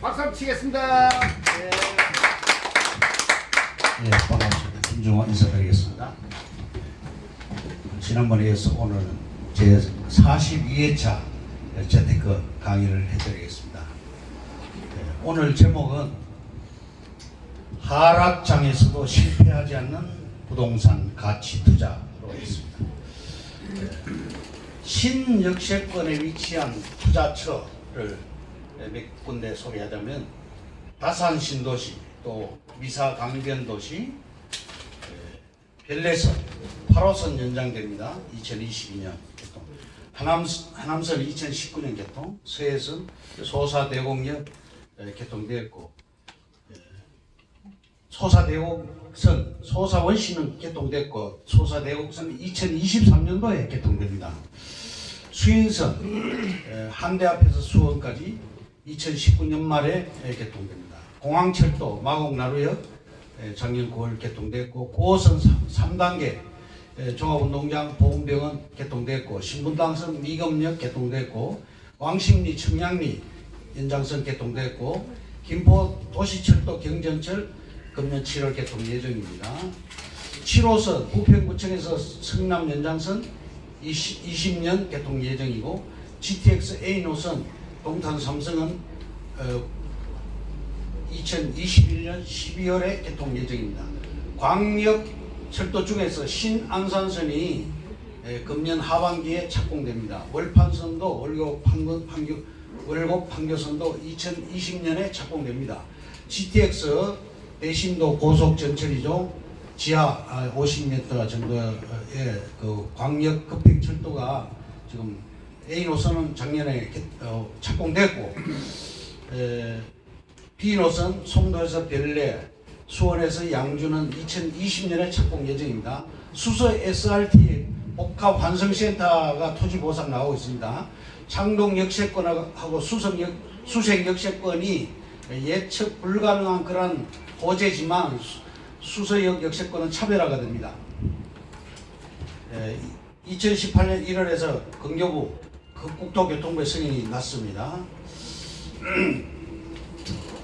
박수 한번 치겠습니다. 네, 반갑습니다. 김중호 인사드리겠습니다. 지난번에 이어서 오늘은 제 42회차 재테크 강의를 해드리겠습니다. 오늘 제목은 하락장에서도 실패하지 않는 부동산 가치 투자로 있습니다. 신역세권에 위치한 투자처를 몇 군데 소개하자면 다산 신도시, 또 미사 강변도시, 별내선 8호선 연장됩니다. 2022년 개통. 하남선 2019년 개통, 서해선 소사대곡역 개통되었고, 소사대곡선, 소사원시는 개통됐고, 소사대곡선 2023년도에 개통됩니다. 수인선 한대 앞에서 수원까지 2019년 말에 개통됩니다. 공항철도 마곡나루역 작년 9월 개통됐고, 9호선 3단계 종합운동장 보건병원 개통됐고, 신분당선 미검역 개통됐고, 왕십리 청량리 연장선 개통됐고, 김포 도시철도 경전철 금년 7월 개통 예정입니다. 7호선 부평구청에서 성남 연장선 20년 개통 예정이고, GTX A 노선 동탄 삼성은 2021년 12월에 개통 예정입니다. 광역 철도 중에서 신안산선이 금년 하반기에 착공됩니다. 월판선도 월곡 판교선도 2020년에 착공됩니다. GTX 대심도 고속 전철이죠. 지하 50m 정도의 그 광역 급행 철도가 지금 A 노선은 작년에 착공됐고, B 노선 송도에서 별내, 수원에서 양주는 2020년에 착공 예정입니다. 수서 SRT 복합 환승센터가 토지 보상 나오고 있습니다. 창동 역세권하고 수색 역세권이 예측 불가능한 그런 호재지만 수서역 역세권은 차별화가 됩니다. 2018년 1월에서 건교부 국토교통부의 승인이 났습니다.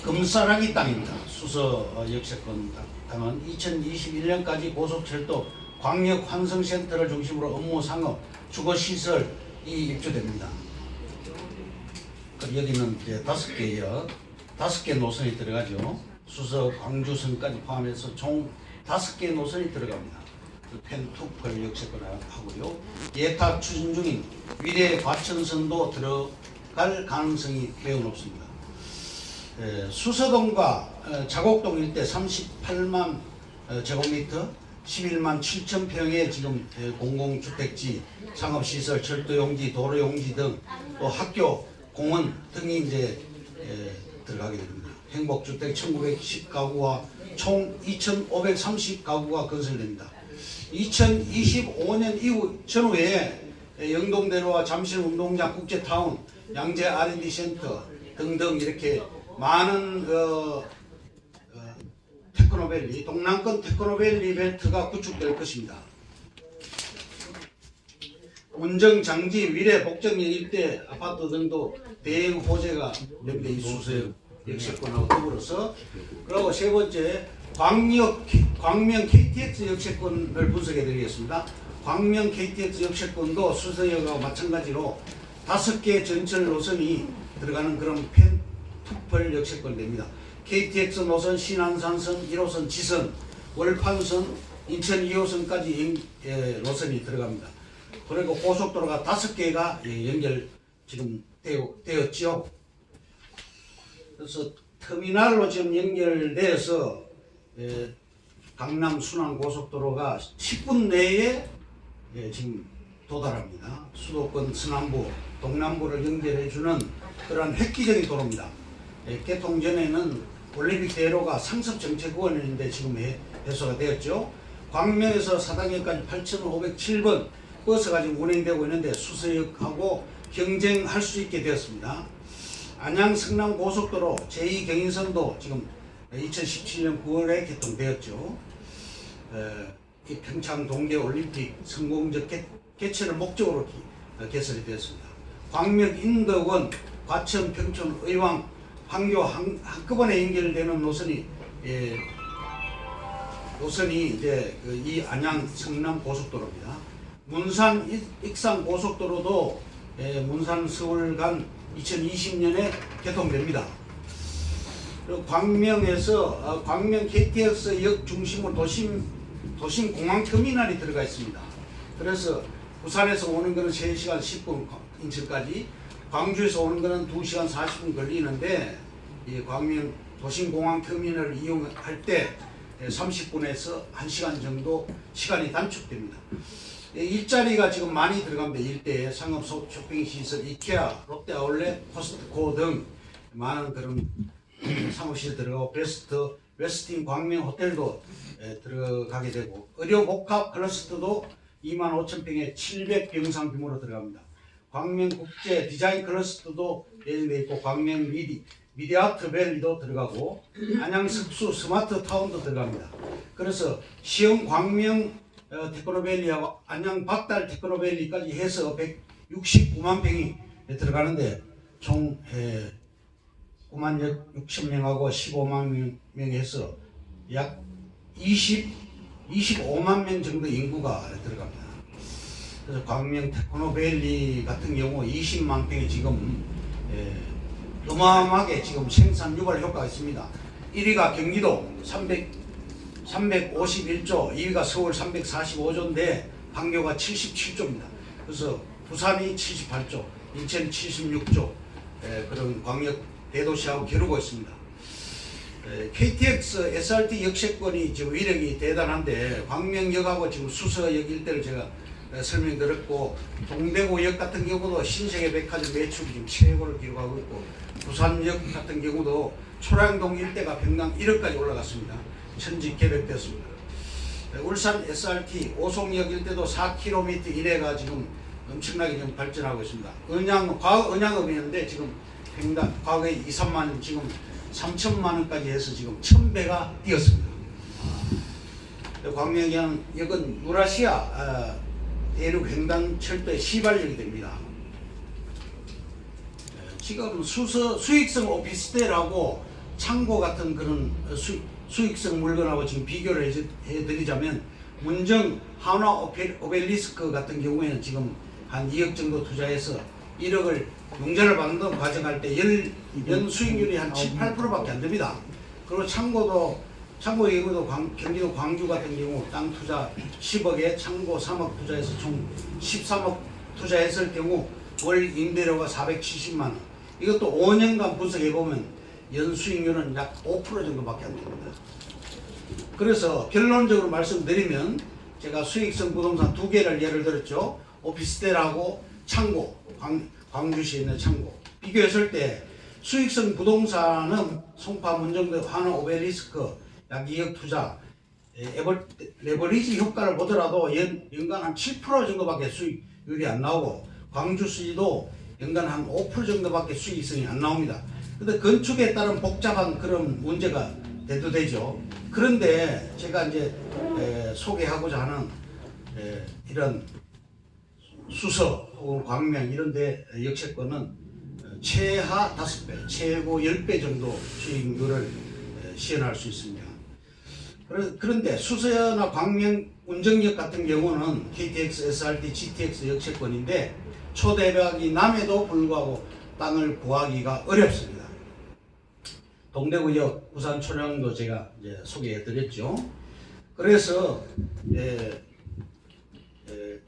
금사랑이 땅입니다. 수서 역세권 땅은 2021년까지 고속철도 광역 환승센터를 중심으로 업무 상업 주거시설이 입주됩니다. 여기는 이제 5개 노선이 들어가죠. 수서 광주선까지 포함해서 총 5개 노선이 들어갑니다. 펜투펄 역세권 하고요. 예타 추진 중인 위례 과천선도 들어갈 가능성이 매우 높습니다. 수서동과 자곡동 일대 38만 제곱미터 11만 7천 평의 지금 공공주택지, 상업시설, 철도용지, 도로용지 등 또 학교, 공원 등이 이제 들어가게 됩니다. 행복주택 1910가구와 총 2530가구가 건설됩니다. 2025년 이후 전후에 영동대로와 잠실운동장 국제타운, 양재 R&D 센터 등등 이렇게 많은 테크노밸리, 동남권 테크노밸리 벨트가 구축될 것입니다. 운정, 장지, 위례, 복정면 일대 아파트 등도 대형 호재가 됩니다. 이 수서역 역세권하고 더불어서. 그리고 세 번째, 광명 KTX 역세권을 분석해 드리겠습니다. 광명 KTX 역세권도 수서역하고 마찬가지로 5개 전철 노선이 들어가는 그런 펜투펄 역세권 됩니다. KTX 노선 신안산선 1호선 지선, 월판선, 인천 2호선까지 노선이 들어갑니다. 그리고 고속도로가 5개가 연결 지금 되었죠. 그래서 터미널로 지금 연결되어서 강남 순환 고속도로가 10분 내에 지금 도달합니다. 수도권 서남부, 동남부를 연결해주는 그런 획기적인 도로입니다. 개통 전에는 올림픽 대로가 상습정체구간이었는데 지금 해소가 되었죠. 광명에서 사당역까지 8,507번 버스가 지금 운행되고 있는데 수서역하고 경쟁할 수 있게 되었습니다. 안양 성남 고속도로 제2경인선도 지금 2017년 9월에 개통되었죠. 평창 동계 올림픽 성공적 개최를 목적으로 개설이 되었습니다. 광명 인덕원 과천 평촌 의왕 판교 한꺼번에 연결되는 노선이 노선이 이제 이 안양 성남 고속도로입니다. 문산 익산 고속도로도 문산 서울 간 2020년에 개통됩니다. 그리고 광명에서 광명 KTX 역 중심으로 도심 공항 터미널이 들어가 있습니다. 그래서 부산에서 오는 거는 3시간 10분 인천까지, 광주에서 오는 거는 2시간 40분 걸리는데 이 광명 도심공항 터미널을 이용할 때 30분에서 1시간 정도 시간이 단축됩니다. 일자리가 지금 많이 들어갑니다. 일대에 상업 쇼핑시설, 이케아, 롯데아울렛, 코스트코 등 많은 그런 사무실이 들어가고 웨스틴 광명 호텔도 들어가게 되고, 의료 복합 클러스터도 25,000평에 700병상 규모로 들어갑니다. 광명 국제 디자인 클러스터도 예정되어 있고, 광명 미디아트 밸리도 들어가고, 안양 석수 스마트 타운도 들어갑니다. 그래서 시흥 광명 테크노밸리하고 안양 박달 테크노밸리까지 해서 169만 평이 들어가는데, 총 9만 6천 명하고 15만 명이 해서 약 25만 명 정도 인구가 들어갑니다. 그래서 광명 테크노밸리 같은 경우 20만 평이 지금 어마어마하게 지금 생산 유발 효과가 있습니다. 1위가 경기도 351조, 2위가 서울 345조인데 판교가 77조입니다. 그래서 부산이 78조, 인천 76조, 그런 광역 대도시하고 겨루고 있습니다. KTX SRT 역세권이 지금 위력이 대단한데, 광명역하고 지금 수서역 일대를 제가 설명드렸고, 동대구역 같은 경우도 신세계 백화점 매출이 지금 최고를 기록하고 있고, 부산역 같은 경우도 초량동 일대가 평당 1억까지 올라갔습니다. 천지 개백되었습니다. 울산 SRT 오송역 일대도 4km 이내가 지금 엄청나게 좀 발전하고 있습니다. 과거 은양업이었는데 지금 평당 과거에 2, 3만 원, 지금 3천만 원까지 해서 지금 1000배가 뛰었습니다. 광명역은 유라시아 대륙 횡단 철도의 시발역이 됩니다. 지금 수익성 오피스텔하고 창고 같은 그런 수익성 물건하고 지금 비교를 해드리자면, 문정 한화 오벨리스크 같은 경우에는 지금 한 2억 정도 투자해서 1억을 용전을 받는 과정할 때 연 수익률이 한 7, 8%밖에 안 됩니다. 그리고 창고의 경우도 경기도 광주 같은 경우 땅 투자 10억에 창고 3억 투자해서 총 13억 투자했을 경우 월 임대료가 470만 원. 이것도 5년간 분석해보면 연수익률은 약 5% 정도밖에 안 됩니다. 그래서 결론적으로 말씀드리면, 제가 수익성 부동산 2개를 예를 들었죠. 오피스텔하고 창고, 광주시에 있는 창고 비교했을 때 수익성 부동산은 송파 문정도 한화 오벨리스크 약 2억 투자, 레버리지 효과를 보더라도 연간 한 7% 정도밖에 수익률이 안 나오고, 광주시도 연간 한 5% 정도밖에 수익성이 안 나옵니다. 근데 건축에 따른 복잡한 그런 문제가 대두되죠. 그런데 제가 이제 소개하고자 하는 이런 수서 혹은 광명 이런데 역세권은 최하 5배, 최고 10배 정도 수익률을 시현할 수 있습니다. 그런데 수서나 광명 운정역 같은 경우는 KTX, SRT, GTX 역세권인데 초대박이 남에도 불구하고 땅을 구하기가 어렵습니다. 동대구역, 부산 초량도 제가 이제 소개해드렸죠. 그래서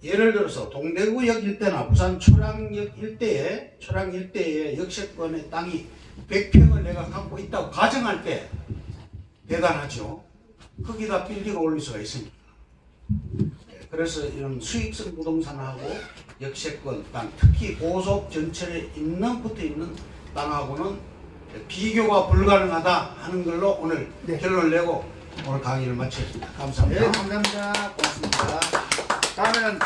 예를 들어서 동대구역 일대나 부산 초량역 일대에 역세권의 땅이 100평을 내가 갖고 있다고 가정할 때 대단하죠. 거기다 빌딩을 올릴 수가 있습니다. 그래서 이런 수익성 부동산하고 역세권 땅, 특히 고속 전철에 붙어있는 땅하고는 비교가 불가능하다 하는 걸로 오늘 결론을 내고 오늘 강의를 마치겠습니다. 감사합니다. 네, 감사합니다. 고맙습니다. 다음에는